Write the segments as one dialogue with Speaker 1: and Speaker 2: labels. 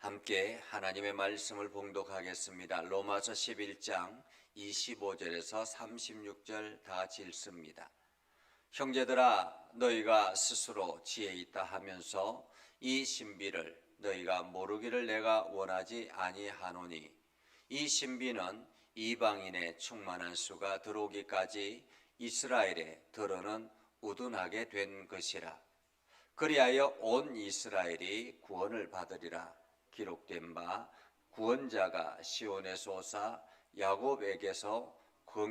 Speaker 1: 함께 하나님의 말씀을 봉독하겠습니다. 로마서 11장 25절에서 36절 다 같이 읽습니다. 형제들아, 너희가 스스로 지혜 있다 하면서 이 신비를 너희가 모르기를 내가 원하지 아니하노니, 이 신비는 이방인의 충만한 수가 들어오기까지 이스라엘에 들어는 우둔하게 된 것이라. 그리하여 온 이스라엘이 구원을 받으리라. 기록된 바 구원자가 시온에서 오사 야곱에게서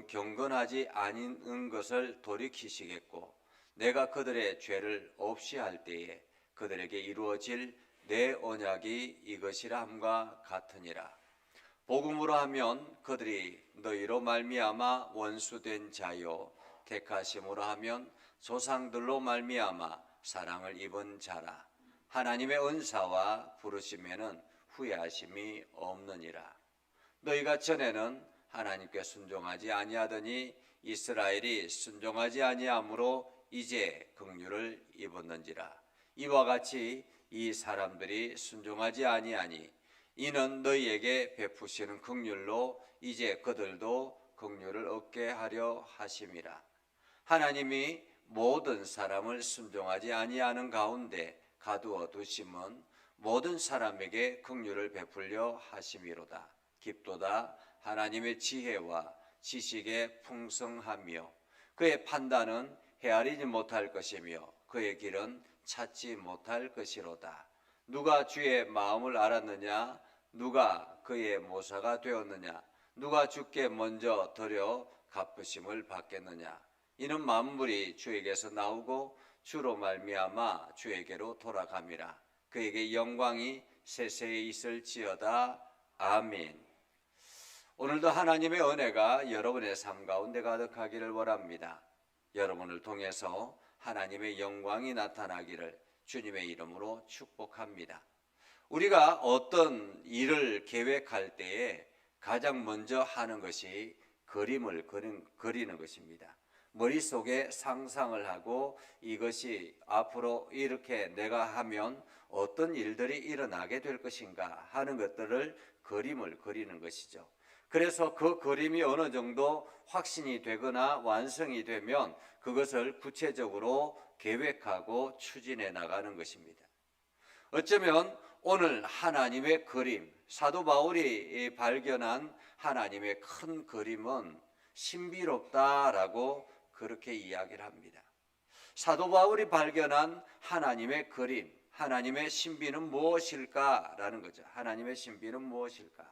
Speaker 1: 경건하지 아닌 것을 돌이키시겠고, 내가 그들의 죄를 없이 할 때에 그들에게 이루어질 내 언약이 이것이라 함과 같으니라. 복음으로 하면 그들이 너희로 말미암아 원수된 자요, 택하심으로 하면 조상들로 말미암아 사랑을 입은 자라. 하나님의 은사와 부르심에는 후회하심이 없느니라. 너희가 전에는 하나님께 순종하지 아니하더니 이스라엘이 순종하지 아니하므로 이제 긍휼을 입었는지라. 이와 같이 이 사람들이 순종하지 아니하니 이는 너희에게 베푸시는 긍휼로 이제 그들도 긍휼을 얻게 하려 하심이라. 하나님이 모든 사람을 순종하지 아니하는 가운데 가두어 두심은 모든 사람에게 긍휼을 베풀려 하심이로다. 깊도다 하나님의 지혜와 지식의 풍성하며 그의 판단은 헤아리지 못할 것이며 그의 길은 찾지 못할 것이로다. 누가 주의 마음을 알았느냐? 누가 그의 모사가 되었느냐? 누가 주께 먼저 드려 갚으심을 받겠느냐? 이는 만물이 주에게서 나오고 주로 말미암아 주에게로 돌아감이라. 그에게 영광이 세세에 있을지어다. 아멘. 오늘도 하나님의 은혜가 여러분의 삶 가운데 가득하기를 원합니다. 여러분을 통해서 하나님의 영광이 나타나기를 주님의 이름으로 축복합니다. 우리가 어떤 일을 계획할 때에 가장 먼저 하는 것이 그림을 그리는 것입니다. 머릿속에 상상을 하고 이것이 앞으로 이렇게 내가 하면 어떤 일들이 일어나게 될 것인가 하는 것들을 그림을 그리는 것이죠. 그래서 그 그림이 어느 정도 확신이 되거나 완성이 되면 그것을 구체적으로 계획하고 추진해 나가는 것입니다. 어쩌면 오늘 하나님의 그림, 사도 바울이 발견한 하나님의 큰 그림은 신비롭다라고 그렇게 이야기를 합니다. 사도 바울이 발견한 하나님의 그림, 하나님의 신비는 무엇일까라는 거죠. 하나님의 신비는 무엇일까?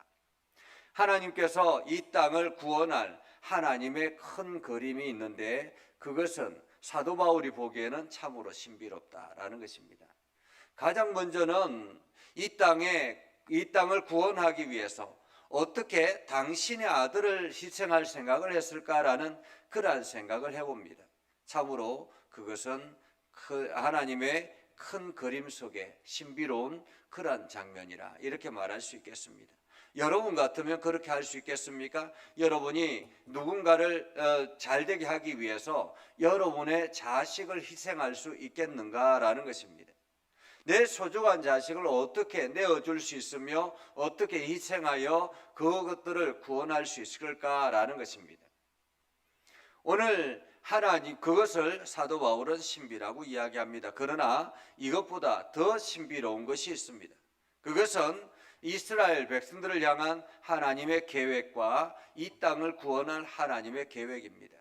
Speaker 1: 하나님께서 이 땅을 구원할 하나님의 큰 그림이 있는데 그것은 사도 바울이 보기에는 참으로 신비롭다라는 것입니다. 가장 먼저는 이 땅을 구원하기 위해서 어떻게 당신의 아들을 희생할 생각을 했을까라는 그러한 생각을 해봅니다. 참으로 그것은 하나님의 큰 그림 속에 신비로운 그러한 장면이라 이렇게 말할 수 있겠습니다. 여러분 같으면 그렇게 할 수 있겠습니까? 여러분이 누군가를 잘되게 하기 위해서 여러분의 자식을 희생할 수 있겠는가라는 것입니다. 내 소중한 자식을 어떻게 내어줄 수 있으며 어떻게 희생하여 그것들을 구원할 수 있을까라는 것입니다. 오늘 하나님 그것을 사도 바울은 신비라고 이야기합니다. 그러나 이것보다 더 신비로운 것이 있습니다. 그것은 이스라엘 백성들을 향한 하나님의 계획과 이 땅을 구원할 하나님의 계획입니다.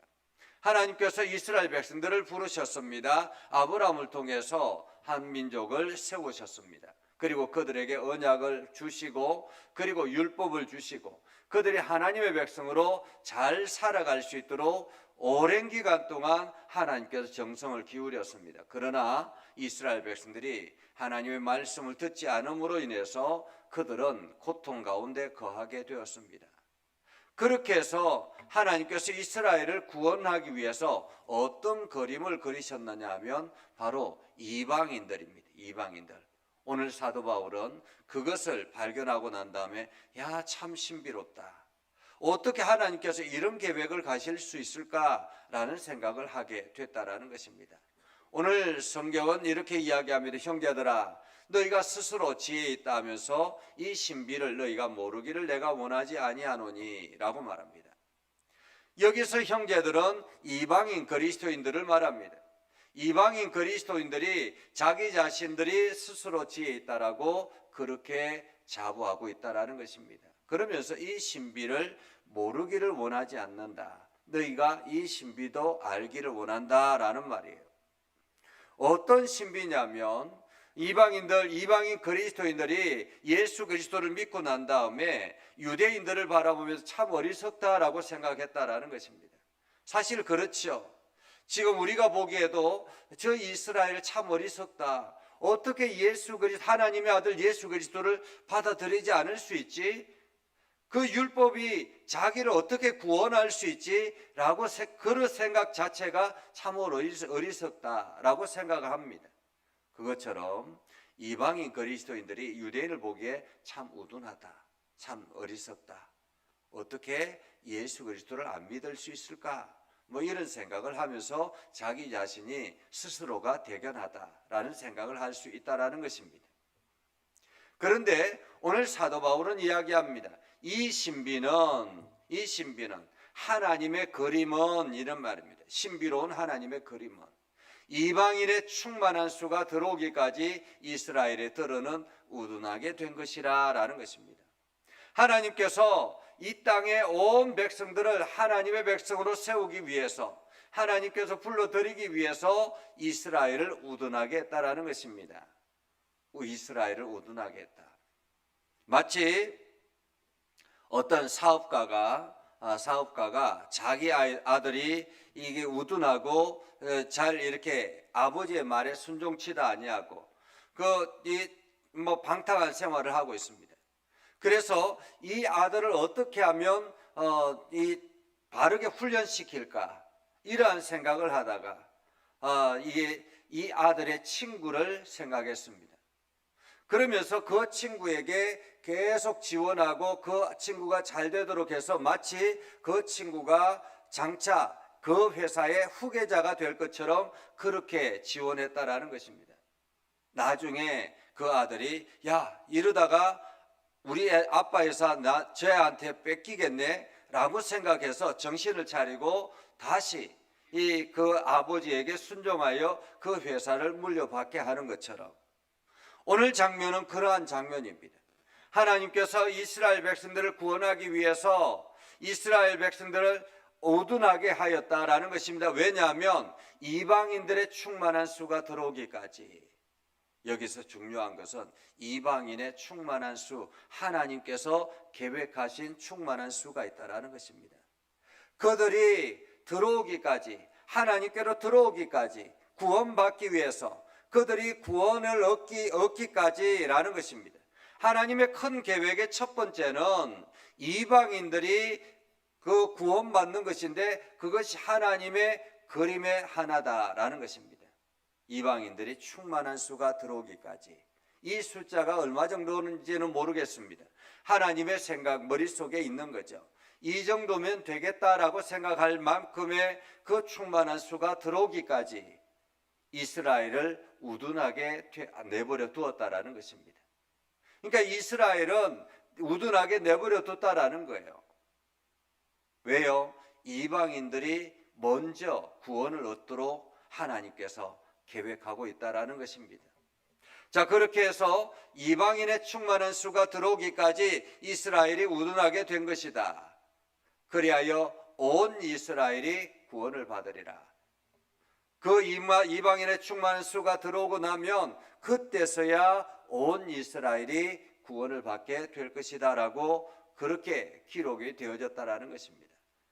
Speaker 1: 하나님께서 이스라엘 백성들을 부르셨습니다. 아브라함을 통해서 한 민족을 세우셨습니다. 그리고 그들에게 언약을 주시고 그리고 율법을 주시고 그들이 하나님의 백성으로 잘 살아갈 수 있도록 오랜 기간 동안 하나님께서 정성을 기울였습니다. 그러나 이스라엘 백성들이 하나님의 말씀을 듣지 않음으로 인해서 그들은 고통 가운데 거하게 되었습니다. 그렇게 해서 하나님께서 이스라엘을 구원하기 위해서 어떤 그림을 그리셨느냐 하면 바로 이방인들입니다. 이방인들. 오늘 사도 바울은 그것을 발견하고 난 다음에 참 신비롭다. 어떻게 하나님께서 이런 계획을 가실 수 있을까라는 생각을 하게 됐다라는 것입니다. 오늘 성경은 이렇게 이야기합니다. 형제들아, 너희가 스스로 지혜 있다 하면서 이 신비를 너희가 모르기를 내가 원하지 아니하노니 라고 말합니다. 여기서 형제들은 이방인 그리스도인들을 말합니다. 이방인 그리스도인들이 자기 자신들이 스스로 지혜 있다라고 그렇게 자부하고 있다라는 것입니다. 그러면서 이 신비를 모르기를 원하지 않는다. 너희가 이 신비도 알기를 원한다라는 말이에요. 어떤 신비냐면 이방인 그리스도인들이 예수 그리스도를 믿고 난 다음에 유대인들을 바라보면서 참 어리석다라고 생각했다라는 것입니다. 사실 그렇죠. 지금 우리가 보기에도 저 이스라엘 참 어리석다. 어떻게 예수 그리스도 하나님의 아들 예수 그리스도를 받아들이지 않을 수 있지? 그 율법이 자기를 어떻게 구원할 수 있지? 라고 그런 생각 자체가 참으로 어리석다라고 생각을 합니다. 그것처럼 이방인 그리스도인들이 유대인을 보기에 참 우둔하다, 참 어리석다. 어떻게 예수 그리스도를 안 믿을 수 있을까? 뭐 이런 생각을 하면서 자기 자신이 스스로가 대견하다라는 생각을 할 수 있다라는 것입니다. 그런데 오늘 사도 바울은 이야기합니다. 이 신비는 하나님의 그림은 이런 말입니다. 신비로운 하나님의 그림은 이방인의 충만한 수가 들어오기까지 이스라엘의 들어는 우둔하게 된 것이라 라는 것입니다. 하나님께서 이 땅의 온 백성들을 하나님의 백성으로 세우기 위해서 하나님께서 불러들이기 위해서 이스라엘을 우둔하게 했다라는 것입니다. 이스라엘을 우둔하게 했다. 마치 어떤 사업가가 자기 아들이 이게 우둔하고 잘 이렇게 아버지의 말에 순종치다 아니하고 방탕한 생활을 하고 있습니다. 그래서 이 아들을 어떻게 하면 바르게 훈련시킬까 이러한 생각을 하다가 이 아들의 친구를 생각했습니다. 그러면서 그 친구에게 계속 지원하고 그 친구가 잘 되도록 해서 마치 그 친구가 장차 그 회사의 후계자가 될 것처럼 그렇게 지원했다라는 것입니다. 나중에 그 아들이 이러다가 우리 아빠 회사 쟤한테 뺏기겠네 라고 생각해서 정신을 차리고 다시 그 아버지에게 순종하여 그 회사를 물려받게 하는 것처럼 오늘 장면은 그러한 장면입니다. 하나님께서 이스라엘 백성들을 구원하기 위해서 이스라엘 백성들을 우둔하게 하였다라는 것입니다. 왜냐하면 이방인들의 충만한 수가 들어오기까지. 여기서 중요한 것은 이방인의 충만한 수, 하나님께서 계획하신 충만한 수가 있다라는 것입니다. 그들이 들어오기까지, 하나님께로 들어오기까지 구원받기 위해서 그들이 구원을 얻기까지라는 것입니다. 하나님의 큰 계획의 첫 번째는 이방인들이 그 구원받는 것인데 그것이 하나님의 그림의 하나다라는 것입니다. 이방인들이 충만한 수가 들어오기까지. 이 숫자가 얼마 정도인지는 모르겠습니다. 하나님의 생각 머릿속에 있는 거죠. 이 정도면 되겠다라고 생각할 만큼의 그 충만한 수가 들어오기까지 이스라엘을 우둔하게 내버려 두었다라는 것입니다. 그러니까 이스라엘은 우둔하게 내버려 뒀다라는 거예요. 왜요? 이방인들이 먼저 구원을 얻도록 하나님께서 계획하고 있다라는 것입니다. 자, 그렇게 해서 이방인의 충만한 수가 들어오기까지 이스라엘이 우둔하게 된 것이다. 그리하여 온 이스라엘이 구원을 받으리라. 그 이방인의 충만한 수가 들어오고 나면 그때서야 온 이스라엘이 구원을 받게 될 것이다 라고 그렇게 기록이 되어졌다라는 것입니다.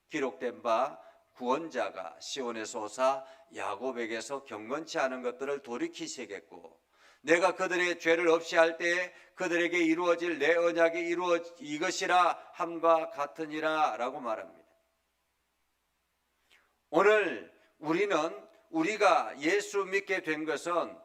Speaker 1: 기록된 바 구원자가 시온에서 오사 야곱에게서 경건치 않은 것들을 돌이키시겠고 내가 그들의 죄를 없이 할 때에 그들에게 이루어질 내 언약이 이것이라 함과 같으니라 라고 말합니다. 오늘 우리가 예수 믿게 된 것은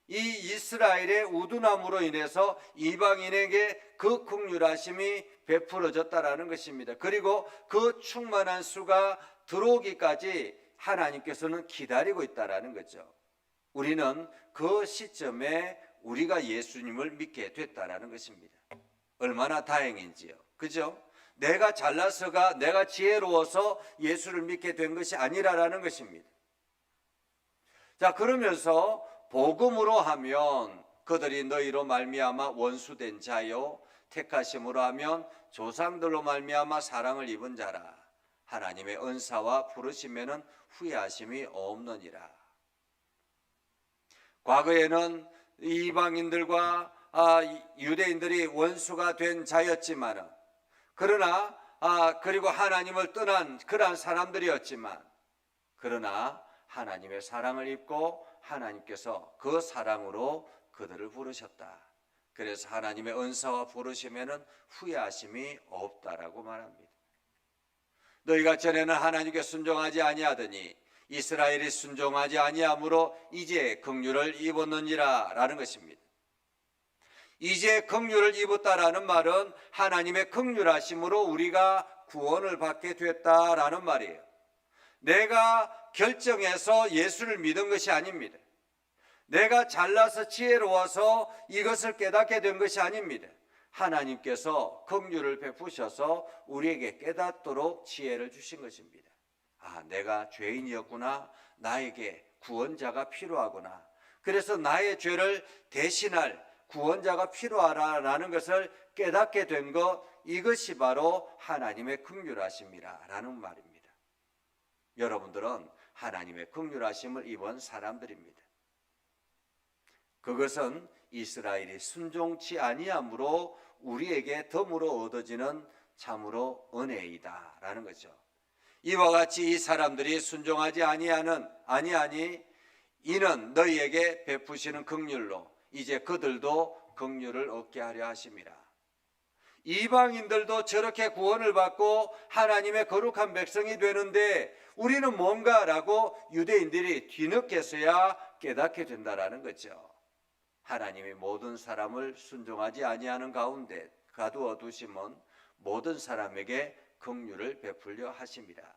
Speaker 1: 이 이스라엘의 우둔함으로 인해서 이방인에게 그 긍휼하심이 베풀어졌다라는 것입니다. 그리고 그 충만한 수가 들어오기까지 하나님께서는 기다리고 있다라는 거죠. 우리는 그 시점에 우리가 예수님을 믿게 됐다라는 것입니다. 얼마나 다행인지요. 그죠? 내가 잘나서가, 내가 지혜로워서 예수를 믿게 된 것이 아니라라는 것입니다. 자, 그러면서 복음으로 하면 그들이 너희로 말미암아 원수된 자요, 택하심으로 하면 조상들로 말미암아 사랑을 입은 자라. 하나님의 은사와 부르심에는 후회하심이 없느니라. 과거에는 이방인들과 유대인들이 원수가 된 자였지만, 그러나 그리고 하나님을 떠난 그러한 사람들이었지만, 그러나 하나님의 사랑을 입고 하나님께서 그 사랑으로 그들을 부르셨다. 그래서 하나님의 은사와 부르심에는 후회하심이 없다라고 말합니다. 너희가 전에는 하나님께 순종하지 아니하더니 이스라엘이 순종하지 아니함으로 이제 긍휼을 입었느니라 라는 것입니다. 이제 긍휼을 입었다라는 말은 하나님의 긍휼하심으로 우리가 구원을 받게 됐다라는 말이에요. 내가 결정해서 예수를 믿은 것이 아닙니다. 내가 잘나서 지혜로워서 이것을 깨닫게 된 것이 아닙니다. 하나님께서 긍휼을 베푸셔서 우리에게 깨닫도록 지혜를 주신 것입니다. 내가 죄인이었구나. 나에게 구원자가 필요하구나. 그래서 나의 죄를 대신할 구원자가 필요하라는 것을 깨닫게 된 것, 이것이 바로 하나님의 긍휼하심이라는 말입니다. 여러분들은 하나님의 긍휼하심을 입은 사람들입니다. 그것은 이스라엘이 순종치 아니함으로 우리에게 덤으로 얻어지는 참으로 은혜이다 라는 거죠. 이와 같이 이 사람들이 순종하지 아니하니 이는 너희에게 베푸시는 긍휼로 이제 그들도 긍휼을 얻게 하려 하심이라. 이방인들도 저렇게 구원을 받고 하나님의 거룩한 백성이 되는데 우리는 뭔가라고 유대인들이 뒤늦게서야 깨닫게 된다라는 거죠. 하나님이 모든 사람을 순종하지 아니하는 가운데 가두어 두심은 모든 사람에게 긍휼을 베풀려 하심이라.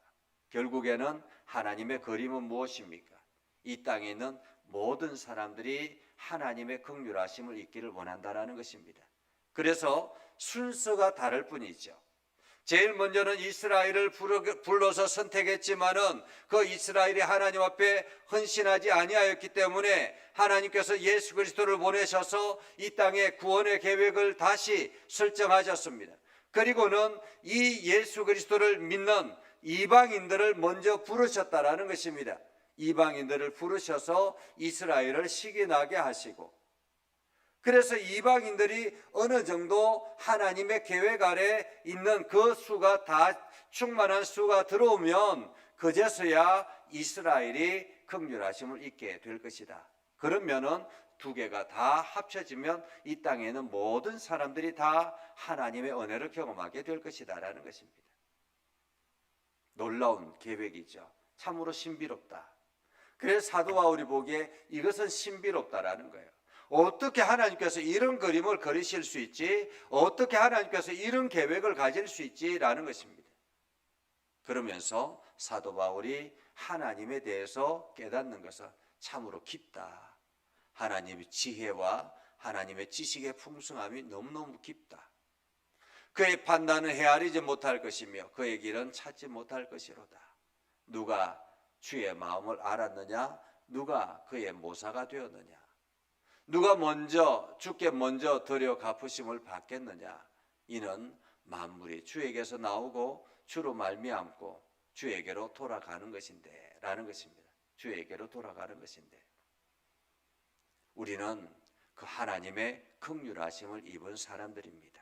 Speaker 1: 결국에는 하나님의 그림은 무엇입니까? 이 땅에 있는 모든 사람들이 하나님의 긍휼하심을 잊기를 원한다라는 것입니다. 그래서 순서가 다를 뿐이죠. 제일 먼저는 이스라엘을 불러서 선택했지만은 그 이스라엘이 하나님 앞에 헌신하지 아니하였기 때문에 하나님께서 예수 그리스도를 보내셔서 이 땅에 구원의 계획을 다시 설정하셨습니다. 그리고는 이 예수 그리스도를 믿는 이방인들을 먼저 부르셨다라는 것입니다. 이방인들을 부르셔서 이스라엘을 시기나게 하시고, 그래서 이방인들이 어느 정도 하나님의 계획 아래 있는 그 수가 다 충만한 수가 들어오면 그제서야 이스라엘이 긍휼하심을 잊게 될 것이다. 그러면은 두 개가 다 합쳐지면 이 땅에 있는 모든 사람들이 다 하나님의 은혜를 경험하게 될 것이다 라는 것입니다. 놀라운 계획이죠. 참으로 신비롭다. 그래서 사도 바울이 보기에 이것은 신비롭다라는 거예요. 어떻게 하나님께서 이런 그림을 그리실 수 있지? 어떻게 하나님께서 이런 계획을 가질 수 있지라는 것입니다. 그러면서 사도 바울이 하나님에 대해서 깨닫는 것은 참으로 깊다. 하나님의 지혜와 하나님의 지식의 풍성함이 너무너무 깊다. 그의 판단은 헤아리지 못할 것이며 그의 길은 찾지 못할 것이로다. 누가 주의 마음을 알았느냐? 누가 그의 모사가 되었느냐? 누가 주께 먼저 드려 갚으심을 받겠느냐? 이는 만물이 주에게서 나오고 주로 말미암고 주에게로 돌아가는 것인데 라는 것입니다. 주에게로 돌아가는 것인데 우리는 그 하나님의 긍휼하심을 입은 사람들입니다.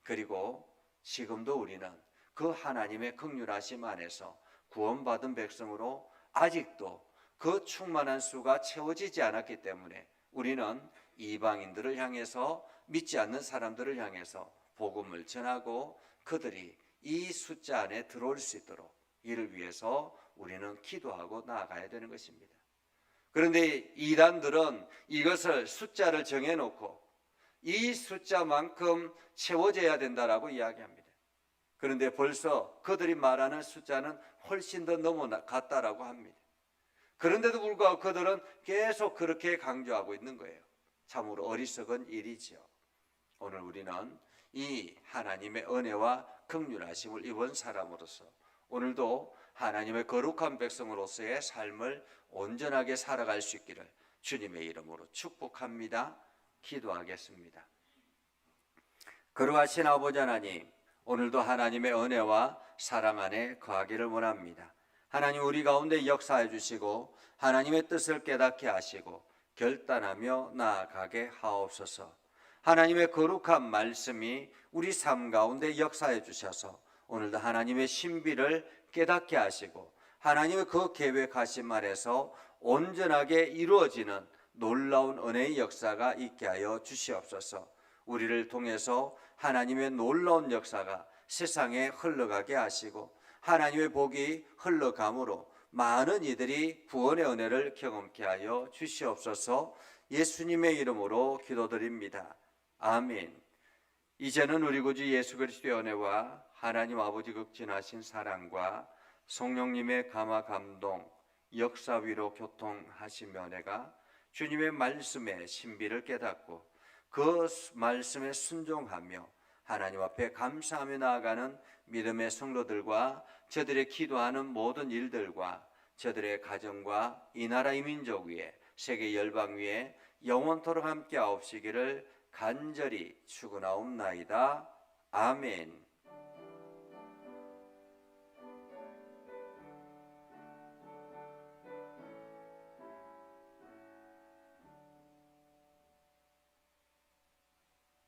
Speaker 1: 그리고 지금도 우리는 그 하나님의 긍휼하심 안에서 구원받은 백성으로 아직도 그 충만한 수가 채워지지 않았기 때문에 우리는 이방인들을 향해서, 믿지 않는 사람들을 향해서 복음을 전하고 그들이 이 숫자 안에 들어올 수 있도록 이를 위해서 우리는 기도하고 나아가야 되는 것입니다. 그런데 이단들은 이것을 숫자를 정해놓고 이 숫자만큼 채워져야 된다라고 이야기합니다. 그런데 벌써 그들이 말하는 숫자는 훨씬 더 넘어갔다라고 합니다. 그런데도 불구하고 그들은 계속 그렇게 강조하고 있는 거예요. 참으로 어리석은 일이죠. 오늘 우리는 이 하나님의 은혜와 긍휼하심을 입은 사람으로서 오늘도 하나님의 거룩한 백성으로서의 삶을 온전하게 살아갈 수 있기를 주님의 이름으로 축복합니다. 기도하겠습니다. 거룩하신 아버지 하나님, 오늘도 하나님의 은혜와 사랑 안에 거하기를 원합니다. 하나님, 우리 가운데 역사해 주시고 하나님의 뜻을 깨닫게 하시고 결단하며 나아가게 하옵소서. 하나님의 거룩한 말씀이 우리 삶 가운데 역사해 주셔서 오늘도 하나님의 신비를 깨닫게 하시고 하나님의 그 계획하신 안에서 온전하게 이루어지는 놀라운 은혜의 역사가 있게 하여 주시옵소서. 우리를 통해서 하나님의 놀라운 역사가 세상에 흘러가게 하시고 하나님의 복이 흘러감으로 많은 이들이 구원의 은혜를 경험케 하여 주시옵소서. 예수님의 이름으로 기도드립니다. 아멘. 이제는 우리 구주 예수 그리스도의 은혜와 하나님 아버지 극진하신 사랑과 성령님의 감화 감동 역사 위로 교통하시며 은혜가 주님의 말씀의 신비를 깨닫고 그 말씀에 순종하며 하나님 앞에 감사하며 나아가는 믿음의 성도들과 저들의 기도하는 모든 일들과 저들의 가정과 이 나라 이 민족 위에 세계 열방 위에 영원토록 함께 하옵시기를 간절히 축원하옵나이다. 아멘.